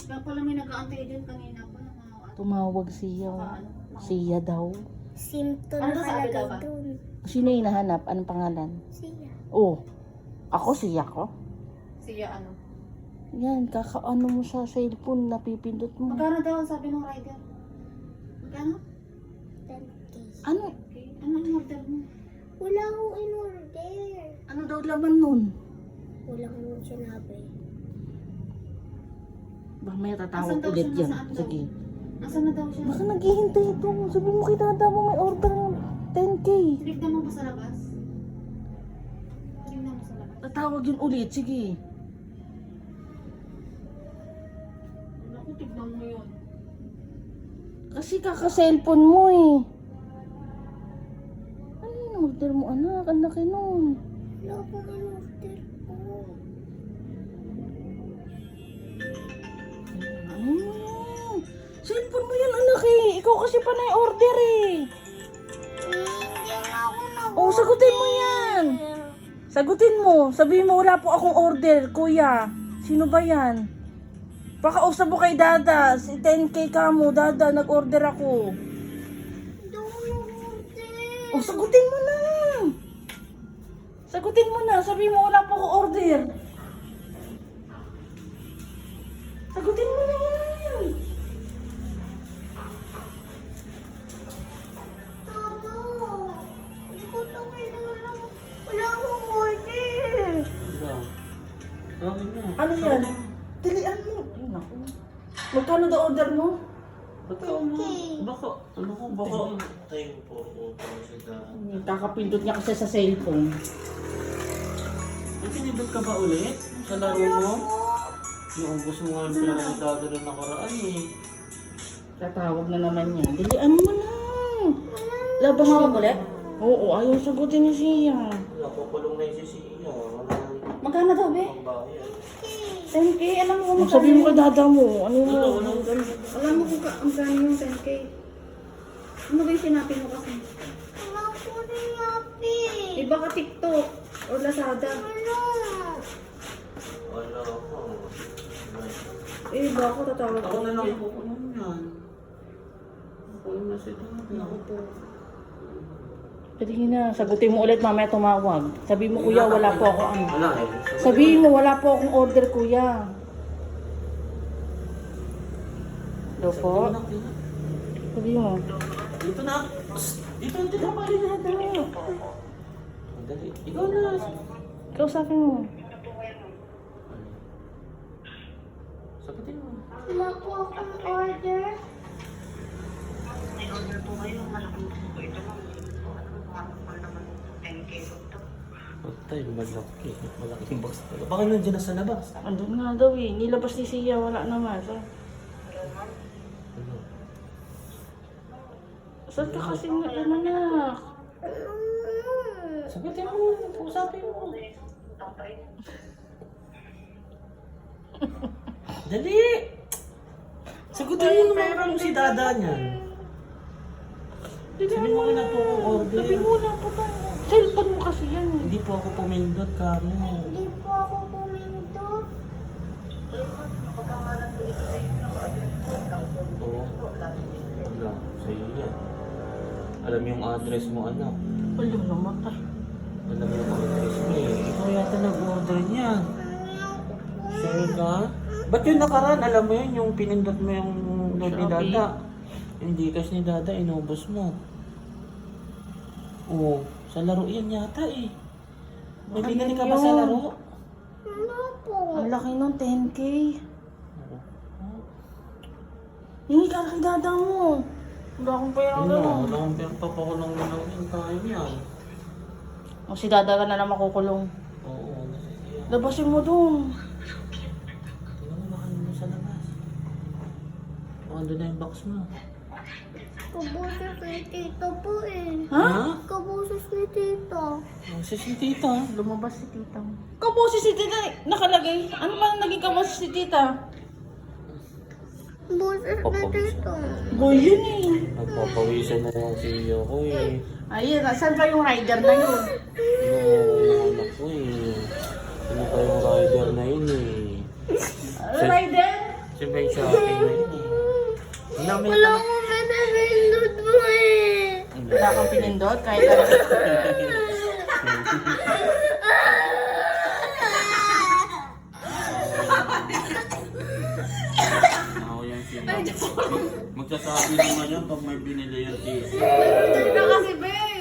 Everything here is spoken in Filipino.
Kaya pala may nag-aantay dyan kanina pa. Tumawag siya. Siya daw. Simto Ano na sabi daw kalagay ba? dun. Sino yung hinahanap? Anong pangalan? Siya. Oh, ako siya ko. Siya ano? Yan, kakaano mo sa cellphone, napipindot mo. Magkano daw ang sabi ng rider? Magkano? 10K. Ano? Okay. Ano ang order mo? Wala akong in-order. Ano daw laman nun? Wala akong sinabi. Baka may tatawag Asan daw ulit siya? yan. Nasaan daw? Sige. Nasaan na daw siya? Baka naghihintay ito. Sabi mo kay dada mo may order ng 10K. Tinignan mo ba sa labas? Tinignan mo sa labas. Tatawag yun ulit. Sige. Naku, tignan mo yun. Kasi kaka-cellphone mo eh. Ano yung order mo anak? Ang laki nun. Wala akong in-order ko. Ano yan? Cellphone mo yan anak eh. Ikaw kasi pa na-order eh. Hindi na ako Oh, sagutin mo yan. Sagutin mo. Sabihin mo wala po akong order, kuya. Sino ba yan? Pakausap mo kay dada. Si 10K ka mo, dada. Nag-order ako. Hindi ako in-order. Oh, sagutin mo na. Sagutin mo na. Sabihin mo wala po akong order. Sagutin mo na yan. Tama. Hindi ko ito kailangan. Wala akong order. Ano yan? Tilian mo. Ay, naku. Magkano daw order mo? Baka, ano ko, baka, tayo po, Kakapindot niya kasi sa cellphone. Ay, pinindot ka ba ulit? Sa laro mo? Yung gusto mo nga yung pinagdado na nakaraan eh. Tatawag na naman yan. Dilian mo na. Labas ka ulit? Oo, ayaw sagutin ni Siya. Nakukulong na yung sisiya. Magkano daw, be? Ang bayan. 10K? Alam mo kung Ang magkano sabi mo yun? kay dada mo, ano mo? Alam mo kung magkano yung 10K? Ano ba yung sinapin mo kasi? Wala ko rin happy. Iba ka TikTok o Lazada. Wala. Wala ako. Eh, iba ako tatawag Ako na lang yan. kukulong yan. Kukulong na si Dada. Ako po. Pwede na, sagutin mo ulit mamaya tumawag. Sabi mo kuya, wala po ako ano. Wala eh. Sabihin mo, wala po akong order kuya. Hello po? Sabihin mo. Dito na. Dito, dito pa rin na. Dali. Ikaw na. Kausapin mo. Sagutin mo. Wala po akong order. Patay, malaki. Malaking box talaga. Baka nandiyan na sa labas. Andun nga daw eh. Nilabas ni Siya, wala naman. So, Ano? saan ka kasi nga yan anak? Sagutin mo. Usapin mo. Dali! Sagutin mo naman kung si Dada niyan. Sabi mo na po kung order. Sabi mo wala po tayo. Cellphone mo kasi yan eh. Hindi po ako pumindot kamo. Hindi po ako pumindot. Oo. Wala. Sa'yo yan. Alam mo yung address mo, anak. Wala naman ay. Alam mo yung address mo eh. Ikaw yata nag-order niyan. Sure ka? Ba't yung nakaraan, alam mo yun, yung pinindot mo yung load ni Shopee. Dada. Yung Gcash ni Dada, inubos mo. Oo. Sa laro yan yata eh. May Baka binili yan ka ba sa yun. laro? Wala po. Ang laki nun, 10K. Oo. Hingi ka na kay dada mo. Wala akong pera Ano, gano'n. wala akong pera pa ko lang yung tayo yan. O si dada ka na lang makukulong. Oo, nasisiya. Labasin mo dun. Tingnan mo, baka naman sa labas. Baka doon na yung box mo. Kabusos ni tito po eh. Ha? Kabusos ni tito. Si tita. Lumabas si tita mo. Kabosi si tita nakalagay. Ano ba naging kabosi si tita? Kabusos ni tito. Boy yun eh. Nagpapawisan na yung CEO ko eh. Ayun, saan ba yung rider na yun? Yung anak ko eh. Ano pa yung rider na yun eh. Rider? Si Ben shopping na yun eh. Wala may Wala akong pinapindot mo eh. Wala kang pinindot kahit ano. Ako yan sila. Magsasabi naman yan pag may binili yung tissue. Hindi na kasi, babe.